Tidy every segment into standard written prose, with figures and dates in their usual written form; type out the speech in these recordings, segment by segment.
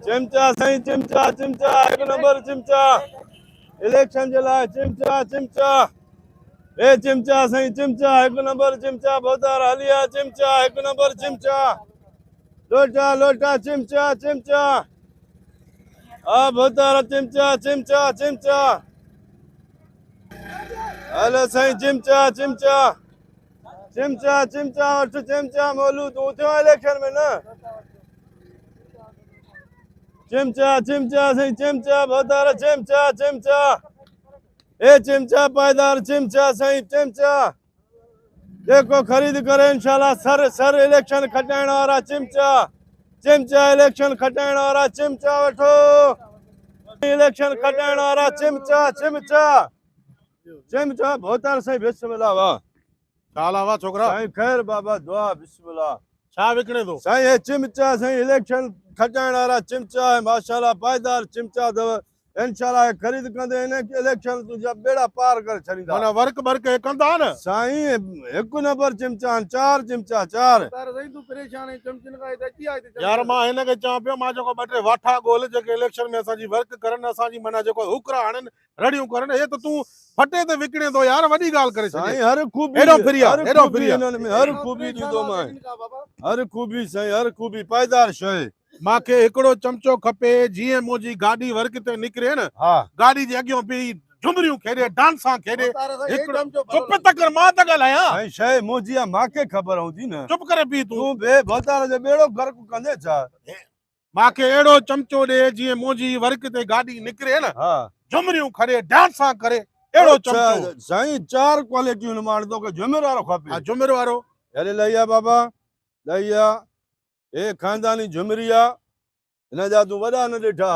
चिमचा साईं चिमचा चिमचा एक number चिमचा election जे लाइ चिमचा चिमचा ए चिमचा साईं चिमचा एक नंबर चिमचा भोतार हलिया चिमचा एक नंबर चिमचा लोटा लोटा चिमचा चिमचा भोतार चिमचा चिमचा चिमचा हेलो साईं चिमचा चिमचा चिमचा चिमचा वठ चिमचा मोलू तू थियो इलेक्शन में न चिमचा चिमचा साईं चिमचा भोतार चिमचा चिमचा ए चिमचा पायदार चिमचा साईं चिमचा देखो खरीद करे इंशाल्लाह सर सर इलेक्शन खटाइण वारा चिमचा चिमचा इलेक्शन खटाइण वारा चिमचा वठो इलेक्शन खटाइण वारा चिमचा चिमचा चिमचा भोतार साईं बिस्मिल्लाह वाह छा वाह छोकरा साईं खैर बाबा दुआ बिस्मिल्लाह छा विकणे थो साईं ये चिमचा साईं इलेक्शन खटाइण वारा चिमचा है माशाल्लाह पायदार चिमचा अथव इंशाल्लाह खरीद कंदे इन इलेक्शन तुंहिंजा बेड़ा पार करे छॾींदा माना वर्क वर्क कंदा न साईं हिकु नंबर चिमचा आहिनि चार चिमचा चार तूं परेशान चमचन खां कीअं आहे यार मां हिनखे चवां पियो मां जेको ॿ टे वाठा ॻोल्ह जेके इलेक्शन में असांजी वर्क करनि असांजी माना जेको हुकरा आणनि रड़ियूं करनि हे त तूं फटे ते विकिणे थो यार वॾी ॻाल्हि करे छॾी साईं हर खूबी हेॾो फिरी आहे, हेॾो फिरी आहे। हिननि में हर खूबी ॾींदो मां हर खूबी साईं हर खूबी पायदार शइ मांखे हिकिड़ो चमचो खपे जीअं मुंहिंजी गाॾी वर्क ते निकिरे न हा गाॾी जे अॻियां बीही झुमरियूं खेॾे डांसां खेॾे हिकिड़ो चुप त कर मां त ॻाल्हायां साईं शइ मुंहिंजी आहे मूंखे ख़बर हूंदी न चुप करे बीह तूं तूं बे भोतार जो बेड़ो गर्क कंदे छा मांखे अहिड़ो चमचो ॾे जीअं मुंहिंजी वर्क ते गाॾी निकिरे न हा झुमरियूं खड़े डांसां करे अहिड़ो चमचो साईं चार क्वालिटियूं मां तोखे झुमिर वारो खपे झुमर वारो अरे लइया बाबा लइया ए खानदानी झुमरी आहे हिन जा तूं वॾा न ॾिठा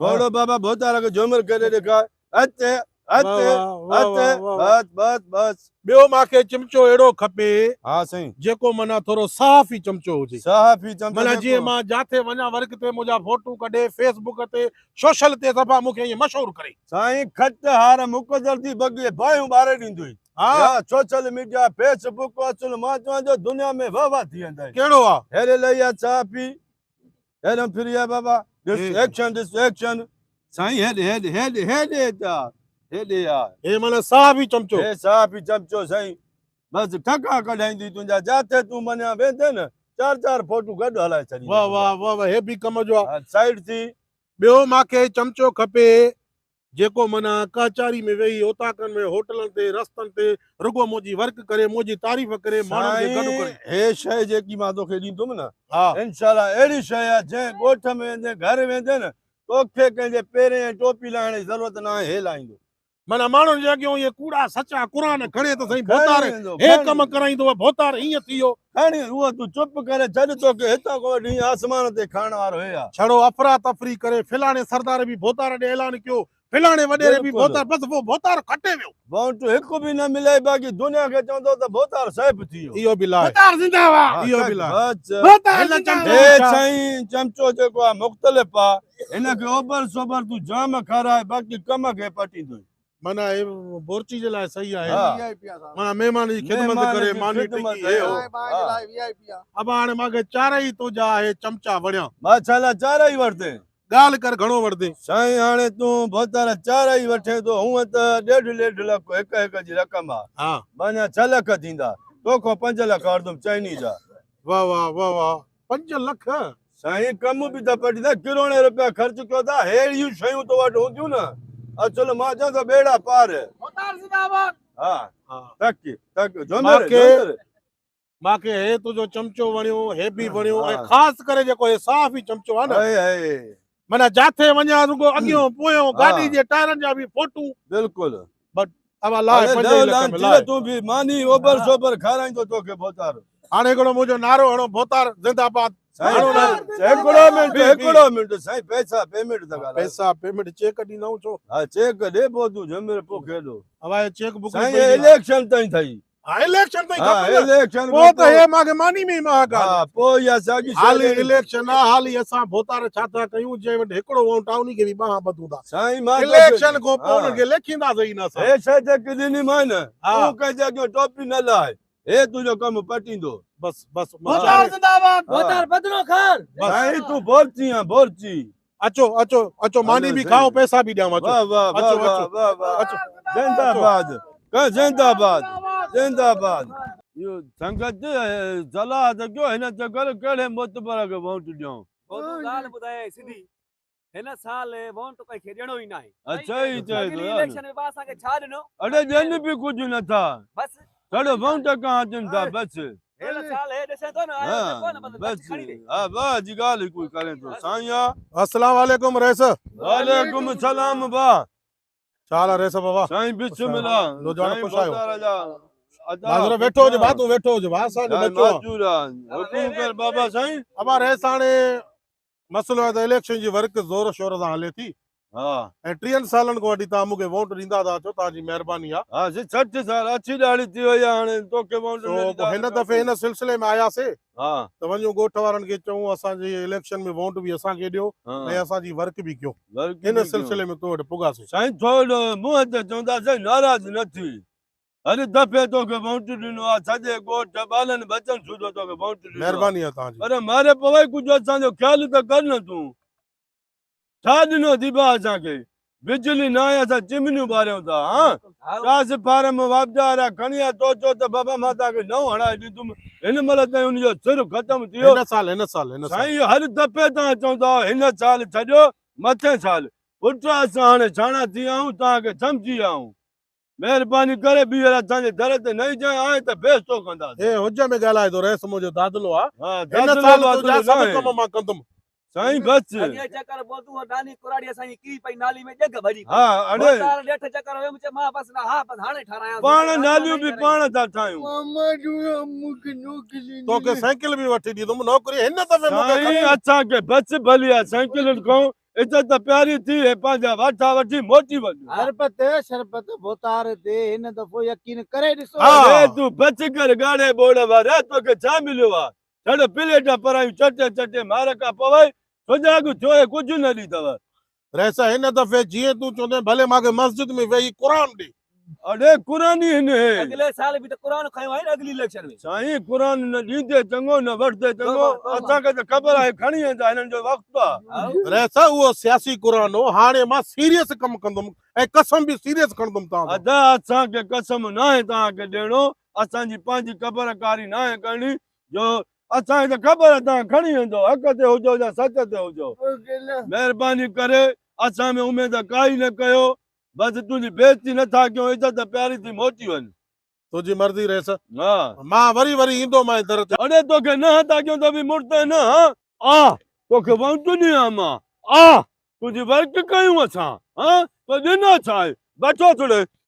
थोरो बाबा भोतार खे झुमिर करे ॾेखार अचे अचे अचे बस बस बस ॿियो मांखे चिमचो अहिड़ो खपे हा साईं जेको माना थोरो साफ़ ई चमचो हुजे साफ़ी चमचो माना जीअं मां जाथे वञा वर्क ते मुंहिंजा फोटू कढे फेसबुक ते सोशल ते सफ़ा मूंखे ईअं मशहूर करे साईं खट हार मुक़दर थी बॻे बायूं ॿारे ॾींदुई हा सोशल मीडिया फेसबुक असुल मां चवां जो दुनिया में वाह थी वेंदा कहिड़ो आहे हेरे लइया चाह पी हेॾो फिरी आहे बाबा एक्शन एक्शन साईं हेॾे हेॾे हेॾे हेॾे था हेॾे आहे हे माना साफ़ ई चमचो हे साफ़ी चमचो साईं बस ठका कढाईंदी तुंहिंजा जाथे तूं मञा वेंदे न चार चार फोटू गॾु हलाए छॾी वाह वाह वाह वाह हे बि कम जो आहे साइड थी ॿियो मांखे चमचो खपे जेको माना कचहरी में वेही ओताकनि में होटलनि ते रस्तनि ते रुगो मुंहिंजी वर्क करे मुंहिंजी तारीफ़ करे माण्हुनि खे गॾु करे हे शइ जेकी मां तोखे ॾींदुमि न हा इंशाल्लाह अहिड़ी शइ आहे जंहिं ॻोठ में वेंदे घर वेंदे न तोखे कंहिंजे पेरें टोपी लाइण जी ज़रूरत न आहे हे लाईंदो माना माण्हुनि जे अॻियां इहे कूड़ा सचा क़ुरान खणे त साईं भोतार हे कम कराईंदो भोतार हीअं थी वियो खणी उहो तूं चुप करे छॾ तोखे हितां को वठी आसमान ते खाइण वारो हे आहे छड़ो अफ़रा तफ़री करे फिलाणे सरदार बि भोतार ॾे ऐलान कयो फिलाणे वॾेरे बि भोतार बसि पोइ भोतार खटे वियो बाउंट हिकु बि न मिले बाक़ी दुनिया खे चवंदो त भोतार साहिब थी वियो इहो बि लाइ भोतार जिंदाबाद इहो बि लाइ भोतार हे जिंदाबाद साईं चमचो जेको आहे मुख़्तलिफ़ आहे हिनखे ओबर सोबर तूं जाम खाराए बाक़ी कम खे पटींदो माना हे बोरची जे लाइ सही आहे हा। वीआईपी आहे माना महिमान जी ख़िदमत करे मानी ख़िदमत टिकी हे हो बाए लाइ वीआईपी आहे अब हाणे मूंखे चारई तुंहिंजा हे चमचा वणिया मां छा चार ई वरिते ॻाल्हि कर घणो वठदे साईं हाणे तूं भोतार चार ई वठे थो हूअं त 1.5 लख हिक हिक जी रक़म आहे हा माना 6 लख थींदा तोखां 5 लख वठंदुमि चइनी जा वाह वाह वाह वाह 5 लख साईं कम बि त पटींदा किरोड़े रुपया ख़र्च कयो था अहिड़ियूं शयूं तो वटि हूंदियूं न अचल मां चवां थो बेड़ा पार भोतार जिंदाबाद हा हा तक तक मांखे हे तुंहिंजो चमचो वणियो हे बि वणियो हा। ऐं ख़ासि करे जेको हे साफ़ ई चमचो आहे न हाय माना जाथे वञा रुगो अॻियों पोयों गाॾी जे टायरनि जा बि फोटू बिल्कुलु अब लाइ 5 लख में लाइ तूं बि मानी ओबर सोबर खाराईंदो तोखे भोतार हाणे हिकिड़ो मुंहिंजो नारो हणो भोतार जिंदाबाद हिकिड़ो मिंट साईं पैसा पेमेंट था ॻाल्हायो पैसा पेमेंट चेक ॾींदव छो हा चेक ॾे पोइ तूं जमीर पोइ खेॾो अब आहे चेक बुक साईं इलेक्शन ताईं थई इलेक्शन ताईं हा खपे न। इलेक्शन पोइ त हे मांखे मानी में ई मां हा पोइ इहा साॻी हाली शइ इलेक्शन आहे हाली असां भोतार छा था कयूं जंहिं वटि हिकिड़ो वोट आहे उन खे बि ॿाहिरि ॿधूं था साईं मां इलेक्शन खां पोइ उन्हनि खे लेखींदासीं न असां हे शइ जेकी ॾिनी मां न हा। तूं कंहिंजे अॻियां टोपी न लाए हे तुंहिंजो कमु पटींदो बस बस भोतार जिंदाबाद भोतार बदलो खान साईं तूं बोरची आहे बोरची अचो अचो अचो मानी भी खाओ पैसा भी ॾियांव अचो वाह वाह वाह अचो, वाह अचो। वाह वाह जिंदाबाद जिंदाबाद जिंदाबाद इहो संगत सलाह त कयो हिन चकर कहिड़े मोतबर खे वोट ॾियूं ॻाल्हि ॿुधाए सिधी हिन साल वोट कंहिंखे ॾियणो ई न आहे अच्छा ई चए अॻिली थो इलेक्शन में असांखे छा ॾिनो अड़े ॾियनि बि कुझु नथा बसि छड़ो वोट खां अचनि था बसि हिन साल हे ॾिसे थो न आयो हा त कोन बसि बसि खणी ॾे हा वाह जी ॻाल्हि कोई करे थो साईं अस्सलाम वालेकुम रईस वालेकुम सलाम वाह छा हाल आहे रईस बाबा साईं बिस्मिल्लाह नौजवान साईं ख़ुशि आहियो? बोतारा जा माज़र वेठो हुजे भाउ तूं वेठो हुजे भाउ असांजो बचो आहे माजूर आहे हुकुम कर बाबा साईं अबा रईस हाणे मसइलो आहे त इलेक्शन जी वर्क ज़ोर शोर सां हले थी हा ऐं 30 सालनि खां वठी तव्हां मूंखे वोट ॾींदा था अचो तव्हांजी महिरबानी आहे हा 60 साल अची ॾाढी थी वई आहे हाणे तोखे वोट न तो ॾींदा हिन दफ़े हिन सिलसिले में आयासीं हा त वञूं ॻोठ वारनि खे चऊं असांजे इलेक्शन में वोट बि असांखे ॾियो ऐं हा असांजी वर्क बि कयो वर्क हिन बि कयो। सिलसिले में तो वटि पुगासीं साईं थोरो मुंहं ते चवंदासीं नाराज़ न थी हर दफ़े तोखे वोट ॾिनो आहे सॼे ॻोठ ॿारनि बचनि सूधो तोखे वोट ॾिनो आहे। महिरबानी आहे तव्हांजी पर मारे पवई कुझु असांजो ख़्यालु त कर न तूं छा ॾिनो दीबा असांखे बिजली न आहे असां चिमनियूं ॿारियूं था हा कास फार्म वापदार आहे खणी आ तो चओ त बाबा मां तव्हांखे नओं हणाए ॾींदुमि हिन महिल ताईं हुनजो सिर ख़तमु थी वियो हिन साल साईं हर दफ़े तव्हां चवंदा हिन साल छॾियो मथे साल पुट असां हाणे छाणा थी विया आहियूं तव्हांखे सम्झी विया आहियूं महिरबानी करे ॿीहर असांजे दर ते न ईजांइ आहे त बेइज़्तो कंदासीं हे हुज में ॻाल्हाए थो रहिस मुंहिंजो दादलो आहे हा हिन दादलो साल बादलो तुंहिंजा न सभु आहे। कम मां कंदुमि साईं बसि अॻे चकर बोतू नानी कुराड़ी असांजी की पई नाली में जग भरी हा अड़े भोतार ॾेठ चकर वियो मुंहिंजे मां बसि न हा बसि हाणे ठारायां पाण नालियूं बि पाण था ठाहियूं तोखे साइकिल बि वठी ॾींदुमि नौकिरी हिन दफ़े मूंखे साईं खपे। असांखे बस भली आहे साइकिलुनि खां इज़त प्यारी थी ऐं पंहिंजा वाठा वठी मोटी वञू शरबत भोतार ते हिन दफ़ो यकीन करे ॾिसो हा। अरे तूं बच कर गाड़े बोड़ वारा तोखे छा मिलियो आहे छॾ प्लेट परायूं चटे चटे मार खां पवई सुजाॻ थियो कुझु न ॾींदव रहिस हिन दफ़े जीअं तूं चवंदे भले मूंखे मस्जिद में वेही क़ुर ॾे अड़े क़ुर ई हिन अॻिले साल बि त क़ुर खयो आहे न अॻिली इलेक्शन में साईं क़ुर न ॾींदे चङो न वठिदे चङो असांखे त ख़बर आहे खणी वेंदा हिननि जो वक़्तु आहे रहिस उहो सियासी क़ुर हो हाणे मां सीरियस कमु कंदुमि ऐं कसम बि सीरियस खणंदुमि तव्हां अदा असांखे कसम न आहे तव्हांखे ॾियणो असांजी पंहिंजी ख़बरकारी न आहे करणी जो असांखे त ख़बर आहे तव्हां खणी वेंदो हक़ ते हुजो या सच ते हुजो महिरबानी करे असां में उमेद काई न कयो बसि तुंहिंजी बेइज़ती नथा कयूं इज़त प्यारी थी मोटी वञ तुंहिंजी मर्ज़ी रहिस हा मां वरी वरी ईंदोमांइ दर ते अड़े तोखे न था कयूं त बि मुड़ते न आ तोखे वोट ॾियां मां आ तुंहिंजी वर्क कयूं असां हा तो ॾिनो छा आहे बचो थोरे